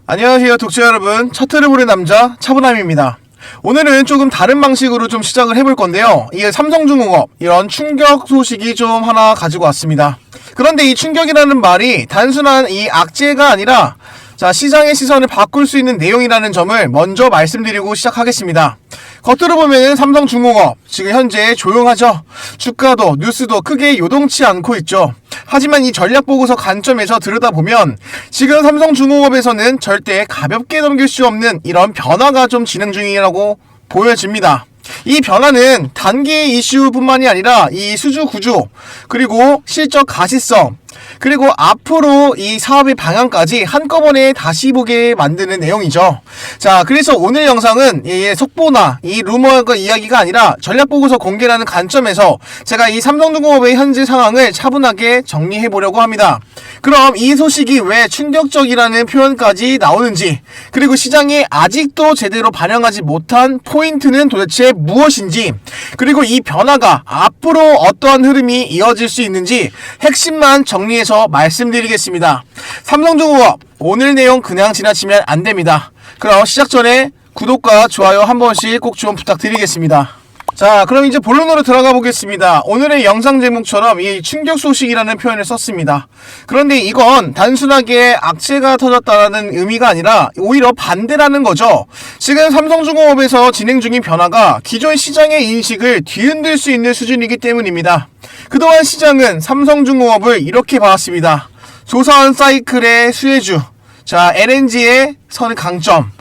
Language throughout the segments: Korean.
안녕하세요 독자 여러분, 차트를 보는 남자 차분함입니다. 오늘은 조금 다른 방식으로 좀 시작을 해볼 건데요. 이게 삼성중공업 이런 충격 소식이 좀 하나 가지고 왔습니다. 그런데 이 충격이라는 말이 단순한 이 악재가 아니라 시장의 시선을 바꿀 수 있는 내용이라는 점을 먼저 말씀드리고 시작하겠습니다. 겉으로 보면 삼성중공업 지금 현재 조용하죠. 주가도 뉴스도 크게 요동치 않고 있죠. 하지만 이 전략보고서 관점에서 들여다보면 지금 삼성중공업에서는 절대 가볍게 넘길 수 없는 이런 변화가 좀 진행 중이라고 보여집니다. 이 변화는 단기 이슈뿐만이 아니라 이 수주 구조, 그리고 실적 가시성, 그리고 앞으로 이 사업의 방향까지 한꺼번에 다시 보게 만드는 내용이죠. 그래서 오늘 영상은 속보나 이 루머가 이야기가 아니라 전략보고서 공개라는 관점에서 제가 이 삼성중공업의 현재 상황을 차분하게 정리해 보려고 합니다. 그럼 이 소식이 왜 충격적이라는 표현까지 나오는지, 그리고 시장이 아직도 제대로 반영하지 못한 포인트는 도대체 무엇인지, 그리고 이 변화가 앞으로 어떠한 흐름이 이어질 수 있는지 핵심만 정리해서 말씀드리겠습니다. 삼성중공업 오늘 내용 그냥 지나치면 안됩니다. 그럼 시작 전에 구독과 좋아요 한 번씩 꼭 좀 부탁드리겠습니다. 그럼 이제 본론으로 들어가 보겠습니다. 오늘의 영상 제목처럼 이 충격 소식이라는 표현을 썼습니다. 그런데 이건 단순하게 악재가 터졌다는 의미가 아니라 오히려 반대라는 거죠. 지금 삼성중공업에서 진행 중인 변화가 기존 시장의 인식을 뒤흔들 수 있는 수준이기 때문입니다. 그동안 시장은 삼성중공업을 이렇게 봐왔습니다. 조선 사이클의 수혜주, LNG의 선 강점,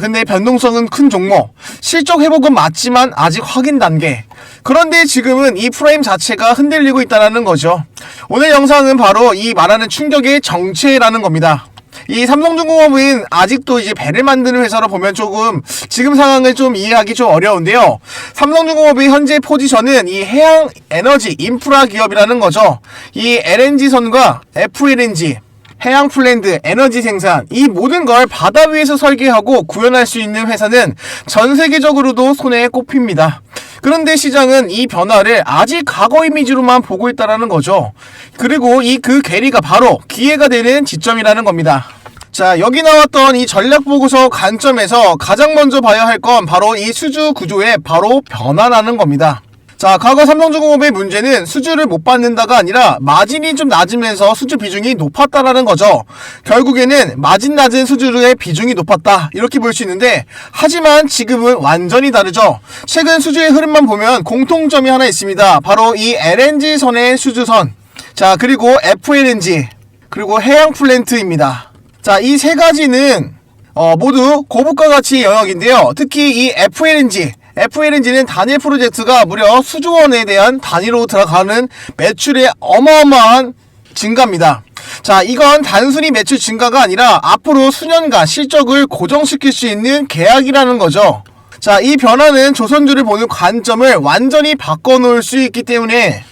근데 변동성은 큰 종목, 실적 회복은 맞지만 아직 확인 단계. 그런데 지금은 이 프레임 자체가 흔들리고 있다는 거죠. 오늘 영상은 바로 이 말하는 충격의 정체라는 겁니다. 이 삼성중공업은 아직도 이제 배를 만드는 회사로 보면 조금 지금 상황을 좀 이해하기 좀 어려운데요. 삼성중공업의 현재 포지션은 이 해양 에너지 인프라 기업이라는 거죠. 이 LNG선과 FLNG, 해양 플랜드, 에너지 생산, 이 모든 걸 바다 위에서 설계하고 구현할 수 있는 회사는 전 세계적으로도 손에 꼽힙니다. 그런데 시장은 이 변화를 아직 과거 이미지로만 보고 있다는 거죠. 그리고 그 괴리가 바로 기회가 되는 지점이라는 겁니다. 여기 나왔던 이 전략보고서 관점에서 가장 먼저 봐야 할 건 바로 이 수주 구조의 바로 변화라는 겁니다. 과거 삼성중공업의 문제는 수주를 못 받는다가 아니라 마진이 좀 낮으면서 수주 비중이 높았다라는 거죠. 결국에는 마진 낮은 수주의 비중이 높았다, 이렇게 볼 수 있는데, 하지만 지금은 완전히 다르죠. 최근 수주의 흐름만 보면 공통점이 하나 있습니다. 바로 이 LNG선의 수주선, 그리고 FLNG, 그리고 해양 플랜트입니다. 이 세 가지는 모두 고부가 가치 영역인데요. 특히 이 FLNG는 단일 프로젝트가 무려 수조 원에 대한 단위로 들어가는 매출의 어마어마한 증가입니다. 이건 단순히 매출 증가가 아니라 앞으로 수년간 실적을 고정시킬 수 있는 계약이라는 거죠. 이 변화는 조선주를 보는 관점을 완전히 바꿔놓을 수 있기 때문에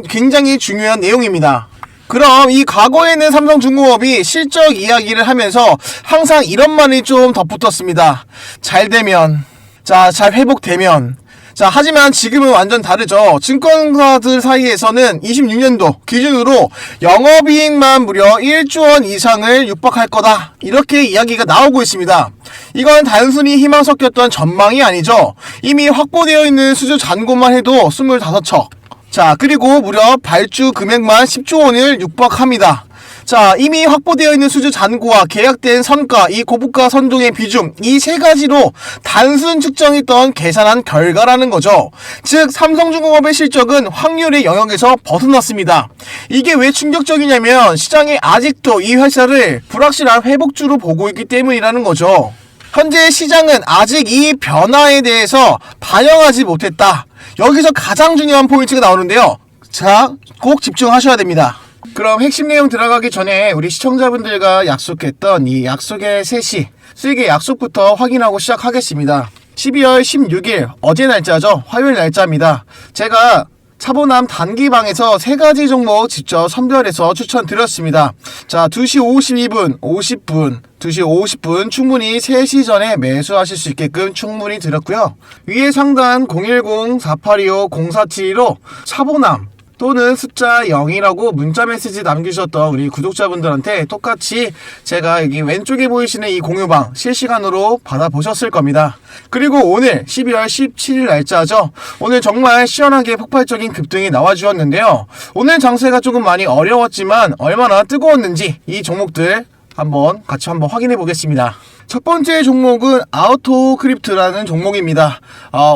굉장히 중요한 내용입니다. 그럼 이 과거에는 삼성중공업이 실적 이야기를 하면서 항상 이런 말이 좀 덧붙었습니다. 잘 되면, 잘 회복되면. 하지만 지금은 완전 다르죠. 증권사들 사이에서는 26년도 기준으로 영업이익만 무려 1조 원 이상을 육박할 거다, 이렇게 이야기가 나오고 있습니다. 이건 단순히 희망 섞였던 전망이 아니죠. 이미 확보되어 있는 수주 잔고만 해도 25척. 그리고 무려 발주 금액만 10조 원을 육박합니다. 이미 확보되어 있는 수주 잔고와 계약된 선가, 이 고부가 선종의 비중, 이 세 가지로 단순 측정했던 계산한 결과라는 거죠. 즉 삼성중공업의 실적은 확률의 영역에서 벗어났습니다. 이게 왜 충격적이냐면 시장이 아직도 이 회사를 불확실한 회복주로 보고 있기 때문이라는 거죠. 현재 시장은 아직 이 변화에 대해서 반영하지 못했다. 여기서 가장 중요한 포인트가 나오는데요. 꼭 집중하셔야 됩니다. 그럼 핵심 내용 들어가기 전에 우리 시청자분들과 약속했던 이 약속의 3시 수익의 약속부터 확인하고 시작하겠습니다. 12월 16일 어제 날짜죠. 화요일 날짜입니다. 제가 차보남 단기방에서 3가지 종목 직접 선별해서 추천드렸습니다. 2시 52분, 50분, 2시 50분 충분히 3시 전에 매수하실 수 있게끔 충분히 드렸고요. 위에 상단 010-4825-0472로 차보남 또는 숫자 0이라고 문자 메시지 남기셨던 우리 구독자분들한테 똑같이 제가 여기 왼쪽에 보이시는 이 공유방 실시간으로 받아보셨을 겁니다. 그리고 오늘 12월 17일 날짜죠. 오늘 정말 시원하게 폭발적인 급등이 나와주었는데요. 오늘 장세가 조금 많이 어려웠지만 얼마나 뜨거웠는지 이 종목들 같이 한번 확인해 보겠습니다. 첫 번째 종목은 아우토크립트라는 종목입니다.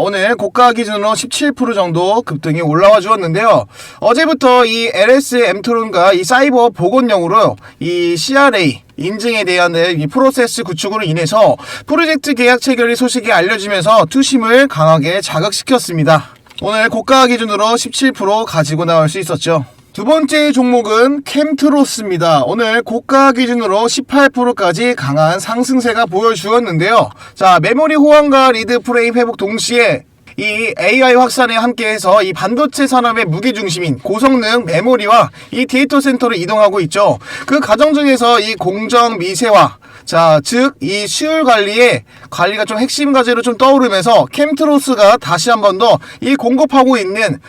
오늘 고가 기준으로 17% 정도 급등이 올라와 주었는데요. 어제부터 이 LS 엠트론과 이 사이버 복원용으로 이 CRA 인증에 대한 이 프로세스 구축으로 인해서 프로젝트 계약 체결이 소식이 알려지면서 투심을 강하게 자극시켰습니다. 오늘 고가 기준으로 17% 가지고 나올 수 있었죠. 두 번째 종목은 캠트로스입니다. 오늘 고가 기준으로 18%까지 강한 상승세가 보여주었는데요. 자, 메모리 호환과 리드 프레임 회복 동시에 이 AI 확산에 함께해서 이 반도체 산업의 무게중심인 고성능 메모리와 이 데이터 센터로 이동하고 있죠. 그 과정 중에서 이 공정 미세화, 자, 즉 이 수율 관리가 좀 핵심 과제로 좀 떠오르면서 캠트로스가 다시 한 번 더 이 공급하고 있는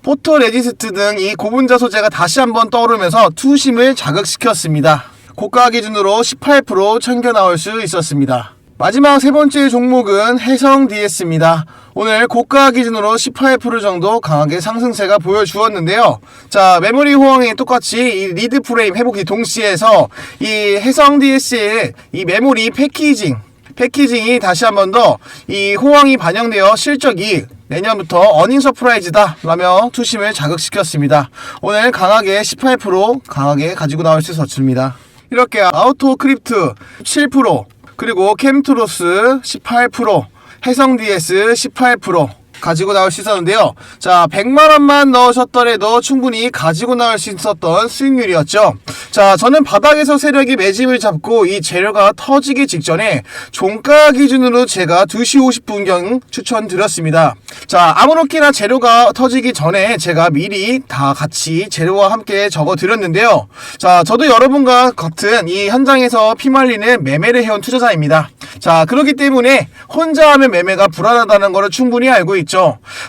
포토레지스트 등 이 고분자 소재가 다시 한 번 떠오르면서 투심을 자극시켰습니다. 고가 기준으로 18% 챙겨 나올 수 있었습니다. 마지막 세 번째 종목은 해성 DS입니다. 오늘 고가 기준으로 18% 정도 강하게 상승세가 보여주었는데요. 자, 메모리 호황에 똑같이 이 리드 프레임 회복이 동시에서 이 해성 DS의 이 메모리 패키징이 다시 한 번 더 이 호황이 반영되어 실적이 내년부터 어닝 서프라이즈다 라며 투심을 자극시켰습니다. 오늘 강하게 18% 강하게 가지고 나올 수 있었습니다. 이렇게 아우토크립트 7%, 그리고 캠트로스 18%, 해성 DS 18% 가지고 나올 수 있었는데요. 자, 100만원만 넣으셨더라도 충분히 가지고 나올 수 있었던 수익률이었죠. 자, 저는 바닥에서 세력이 매집을 잡고 이 재료가 터지기 직전에 종가 기준으로 제가 2시 50분경 추천드렸습니다. 자, 아무렇게나 재료가 터지기 전에 제가 미리 다 같이 재료와 함께 적어드렸는데요. 자, 저도 여러분과 같은 이 현장에서 피말리는 매매를 해온 투자자입니다. 자, 그렇기 때문에 혼자 하면 매매가 불안하다는 것을 충분히 알고 있죠.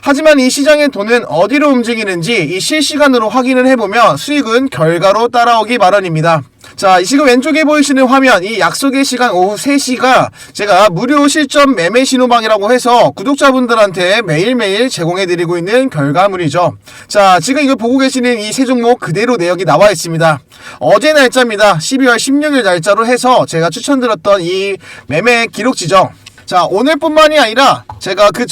하지만 이 시장의 돈은 어디로 움직이는지 이 실시간으로 확인을 해보면 수익은 결과로 따라오기 마련입니다. 자, 지금 왼쪽에 보이시는 화면, 이 약속의 시간 오후 3시가 제가 무료 실전 매매 신호방이라고 해서 구독자분들한테 매일매일 제공해드리고 있는 결과물이죠. 자, 지금 이거 보고 계시는 이 세 종목 그대로 내역이 나와 있습니다. 어제 날짜입니다. 12월 16일 날짜로 해서 제가 추천드렸던 이 매매 기록지죠. 자, 오늘뿐만이 아니라 제가 그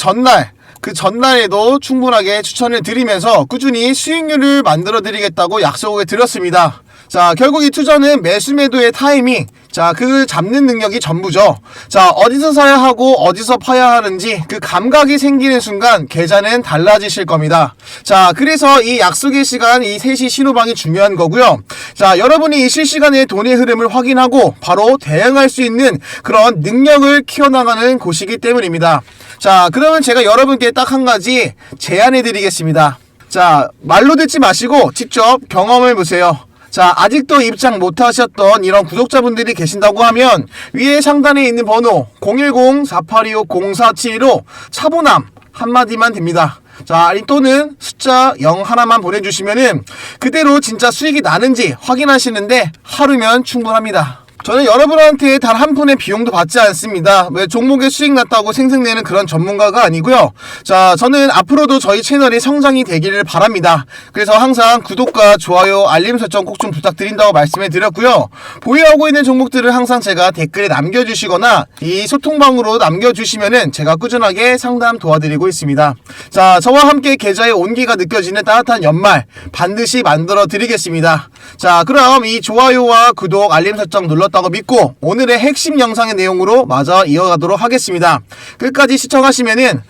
전날에도 충분하게 추천을 드리면서 꾸준히 수익률을 만들어 드리겠다고 약속을 드렸습니다. 자, 결국 이 투자는 매수 매도의 타이밍, 자, 그 잡는 능력이 전부죠. 자, 어디서 사야 하고 어디서 파야 하는지 그 감각이 생기는 순간 계좌는 달라지실 겁니다. 자, 그래서 이 약속의 시간, 이 3시 신호방이 중요한 거고요. 자, 여러분이 이 실시간의 돈의 흐름을 확인하고 바로 대응할 수 있는 그런 능력을 키워나가는 곳이기 때문입니다. 자, 그러면 제가 여러분께 딱 한 가지 제안해 드리겠습니다. 자, 말로 듣지 마시고 직접 경험을 보세요. 자, 아직도 입장 못하셨던 이런 구독자분들이 계신다고 하면 위에 상단에 있는 번호 010-4825-0471로 차보남 한마디만 됩니다. 자, 또는 숫자 0 하나만 보내주시면은 그대로 진짜 수익이 나는지 확인하시는데 하루면 충분합니다. 저는 여러분한테 단 한 푼의 비용도 받지 않습니다. 왜 종목에 수익 났다고 생색내는 그런 전문가가 아니고요. 자, 저는 앞으로도 저희 채널이 성장이 되기를 바랍니다. 그래서 항상 구독과 좋아요, 알림 설정 꼭 좀 부탁드린다고 말씀해 드렸고요. 보유하고 있는 종목들을 항상 제가 댓글에 남겨주시거나 이 소통방으로 남겨주시면은 제가 꾸준하게 상담 도와드리고 있습니다. 자, 저와 함께 계좌의 온기가 느껴지는 따뜻한 연말 반드시 만들어 드리겠습니다. 자, 그럼 이 좋아요와 구독, 알림 설정 눌렀다고 믿고 오늘의 핵심 영상의 내용으로 마저 이어가도록 하겠습니다. 끝까지 시청하시면은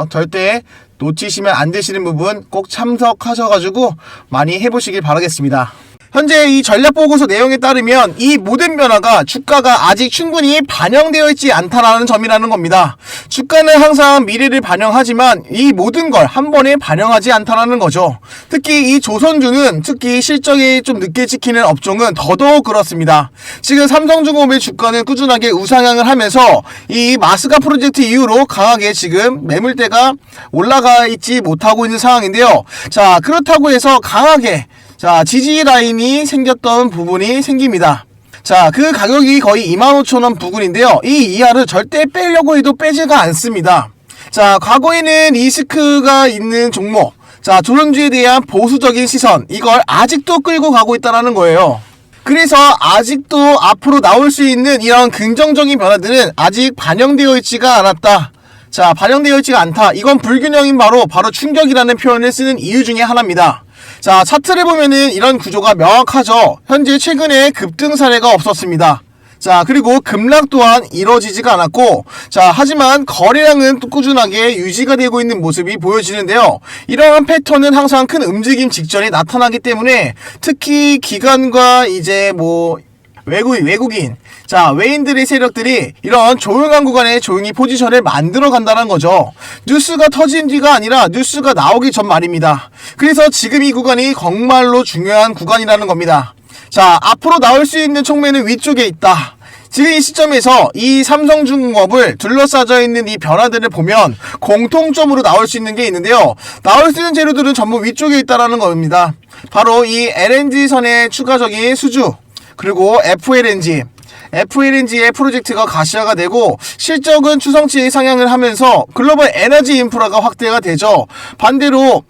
절대 놓치시면 안 되시는 부분 꼭 참석하셔가지고 많이 해보시길 바라겠습니다. 현재 이 전략보고서 내용에 따르면 이 모든 변화가 주가가 아직 충분히 반영되어 있지 않다라는 점이라는 겁니다. 주가는 항상 미래를 반영하지만 이 모든 걸 한 번에 반영하지 않다라는 거죠. 특히 이 조선주는 특히 실적이 좀 늦게 찍히는 업종은 더더욱 그렇습니다. 지금 삼성중공업의 주가는 꾸준하게 우상향을 하면서 이 마스가 프로젝트 이후로 강하게 지금 매물대가 올라가 있지 못하고 있는 상황인데요. 자, 그렇다고 해서 강하게 지지 라인이 생겼던 부분이 생깁니다. 자, 그 가격이 거의 25,000원 부근인데요. 이 이하를 절대 빼려고 해도 빼지가 않습니다. 자, 과거에는 리스크가 있는 종목, 자, 조선주에 대한 보수적인 시선, 이걸 아직도 끌고 가고 있다는 거예요. 그래서 아직도 앞으로 나올 수 있는 이런 긍정적인 변화들은 아직 반영되어 있지가 않았다. 자, 반영되어 있지가 않다. 이건 불균형인 바로 충격이라는 표현을 쓰는 이유 중에 하나입니다. 자, 차트를 보면은 이런 구조가 명확하죠. 현재 최근에 급등 사례가 없었습니다. 자, 그리고 급락 또한 이루어지지가 않았고, 자, 하지만 거래량은 또 꾸준하게 유지가 되고 있는 모습이 보여지는데요. 이러한 패턴은 항상 큰 움직임 직전에 나타나기 때문에 특히 기관과 이제 외국인, 자, 외인들의 세력들이 이런 조용한 구간에 조용히 포지션을 만들어 간다는 거죠. 뉴스가 터진 뒤가 아니라 뉴스가 나오기 전 말입니다. 그래서 지금 이 구간이 정말로 중요한 구간이라는 겁니다. 자, 앞으로 나올 수 있는 촉매는 위쪽에 있다. 지금 이 시점에서 이 삼성중공업을 둘러싸져 있는 이 변화들을 보면 공통점으로 나올 수 있는 게 있는데요. 나올 수 있는 재료들은 전부 위쪽에 있다라는 겁니다. 바로 이 LNG선의 추가적인 수주, 그리고 FLNG의 프로젝트가 가시화가 되고 실적은 추성치의 상향을 하면서 글로벌 에너지 인프라가 확대가 되죠. 반대로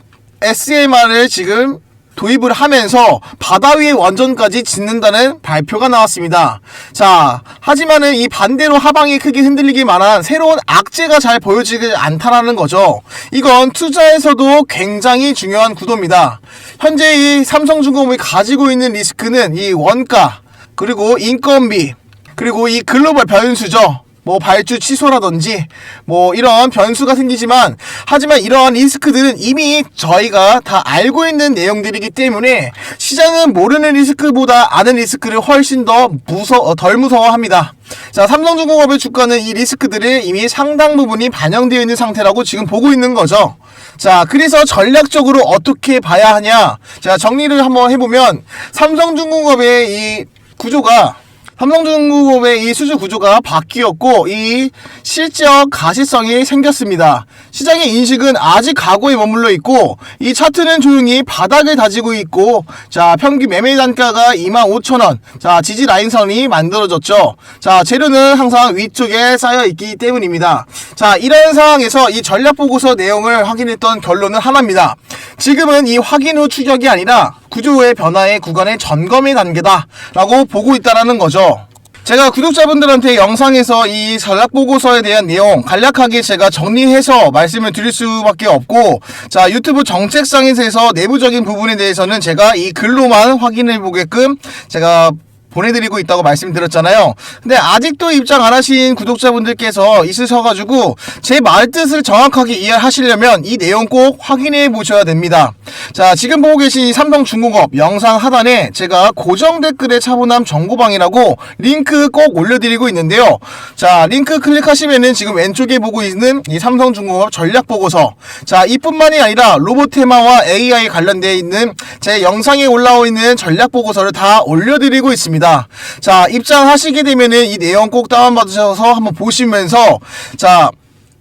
SMR을 지금 도입을 하면서 바다 위에 원전까지 짓는다는 발표가 나왔습니다. 자, 하지만은 이 반대로 하방이 크게 흔들리기 만한 새로운 악재가 잘 보여지지 않다라는 거죠. 이건 투자에서도 굉장히 중요한 구도입니다. 현재 이 삼성중공업이 가지고 있는 리스크는 이 원가, 그리고 인건비, 그리고 이 글로벌 변수죠. 발주 취소라든지 이런 변수가 생기지만, 하지만 이러한 리스크들은 이미 저희가 다 알고 있는 내용들이기 때문에 시장은 모르는 리스크보다 아는 리스크를 훨씬 덜 무서워합니다. 자, 삼성중공업의 주가는 이 리스크들을 이미 상당 부분이 반영되어 있는 상태라고 지금 보고 있는 거죠. 자, 그래서 전략적으로 어떻게 봐야 하냐, 자, 정리를 한번 해보면 삼성중공업의 이 수주 구조가 바뀌었고 이 실적 가시성이 생겼습니다. 시장의 인식은 아직 과거에 머물러 있고 이 차트는 조용히 바닥을 다지고 있고, 자, 평균 매매 단가가 25,000원, 자, 지지 라인선이 만들어졌죠. 자, 재료는 항상 위쪽에 쌓여 있기 때문입니다. 자, 이런 상황에서 이 전략 보고서 내용을 확인했던 결론은 하나입니다. 지금은 이 확인 후 추격이 아니라 구조의 변화의 구간의 점검의 단계다 라고 보고 있다는 거죠. 제가 구독자분들한테 영상에서 이 전략보고서에 대한 내용 간략하게 제가 정리해서 말씀을 드릴 수밖에 없고, 자, 유튜브 정책상에서 내부적인 부분에 대해서는 제가 이 글로만 확인해 보게끔 제가 보내드리고 있다고 말씀드렸잖아요. 근데 아직도 입장 안 하신 구독자분들께서 있으셔가지고 제 말뜻을 정확하게 이해하시려면 이 내용 꼭 확인해 보셔야 됩니다. 자, 지금 보고 계신 삼성중공업 영상 하단에 제가 고정 댓글에 차분함 정보방이라고 링크 꼭 올려드리고 있는데요. 자, 링크 클릭하시면은 지금 왼쪽에 보고 있는 이 삼성중공업 전략보고서, 자, 이뿐만이 아니라 로봇테마와 AI 관련되어 있는 제 영상에 올라와 있는 전략보고서를 다 올려드리고 있습니다. 자, 입장하시게 되면은 이 내용 꼭 다운받으셔서 한번 보시면서, 자,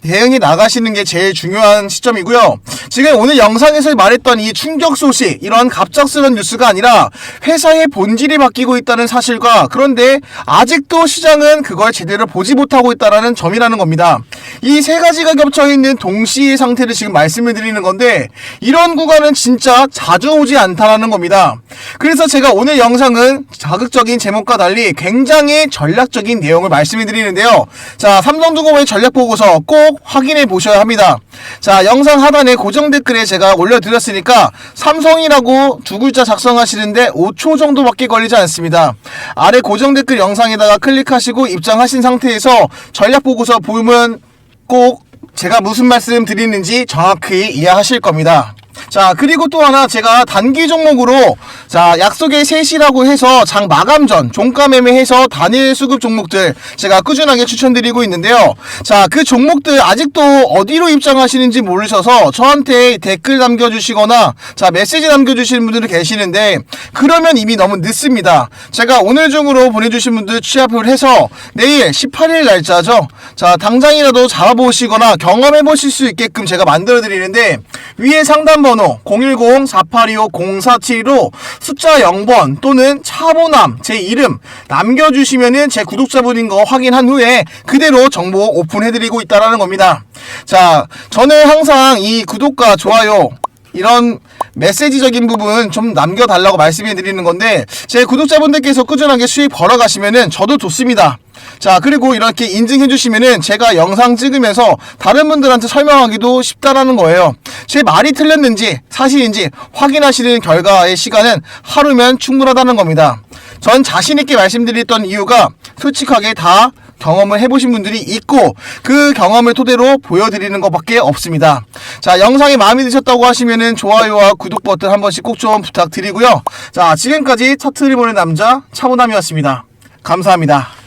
대응이 나가시는 게 제일 중요한 시점이고요. 지금 오늘 영상에서 말했던 이 충격 소식, 이런 갑작스러운 뉴스가 아니라 회사의 본질이 바뀌고 있다는 사실과, 그런데 아직도 시장은 그걸 제대로 보지 못하고 있다는 점이라는 겁니다. 이 세 가지가 겹쳐있는 동시의 상태를 지금 말씀을 드리는 건데, 이런 구간은 진짜 자주 오지 않다라는 겁니다. 그래서 제가 오늘 영상은 자극적인 제목과 달리 굉장히 전략적인 내용을 말씀을 드리는데요. 자, 삼성중공업의 전략보고서 꼭 확인해 보셔야 합니다. 자, 영상 하단에 고정 댓글에 제가 올려드렸으니까 삼성이라고 두 글자 작성하시는데 5초 정도밖에 걸리지 않습니다. 아래 고정 댓글 영상에다가 클릭하시고 입장하신 상태에서 전략보고서 보면 꼭 제가 무슨 말씀 드리는지 정확히 이해하실 겁니다. 자, 그리고 또 하나 제가 단기 종목으로 자, 약속의 셋이라고 해서 장 마감 전 종가 매매해서 단일 수급 종목들 제가 꾸준하게 추천드리고 있는데요. 자, 그 종목들 아직도 어디로 입장하시는지 모르셔서 저한테 댓글 남겨주시거나 자, 메시지 남겨주시는 분들이 계시는데 그러면 이미 너무 늦습니다. 제가 오늘 중으로 보내주신 분들 취합을 해서 내일 18일 날짜죠. 자, 당장이라도 잡아보시거나 경험해보실 수 있게끔 제가 만들어드리는데 위에 상담번호 010-4825-0472로 숫자 0번 또는 차보남 제 이름 남겨주시면은 제 구독자분인 거 확인한 후에 그대로 정보 오픈해드리고 있다라는 겁니다. 자, 저는 항상 이 구독과 좋아요 이런 메시지적인 부분 좀 남겨달라고 말씀해 드리는 건데 제 구독자분들께서 꾸준하게 수익 벌어가시면은 저도 좋습니다. 자, 그리고 이렇게 인증해 주시면은 제가 영상 찍으면서 다른 분들한테 설명하기도 쉽다라는 거예요. 제 말이 틀렸는지 사실인지 확인하시는 결과의 시간은 하루면 충분하다는 겁니다. 전 자신있게 말씀드렸던 이유가 솔직하게 다 경험을 해보신 분들이 있고 그 경험을 토대로 보여드리는 것밖에 없습니다. 자, 영상이 마음에 드셨다고 하시면은 좋아요와 구독 버튼 한 번씩 꼭 좀 부탁드리고요. 자, 지금까지 차트를 보는 남자 차보남이었습니다. 감사합니다.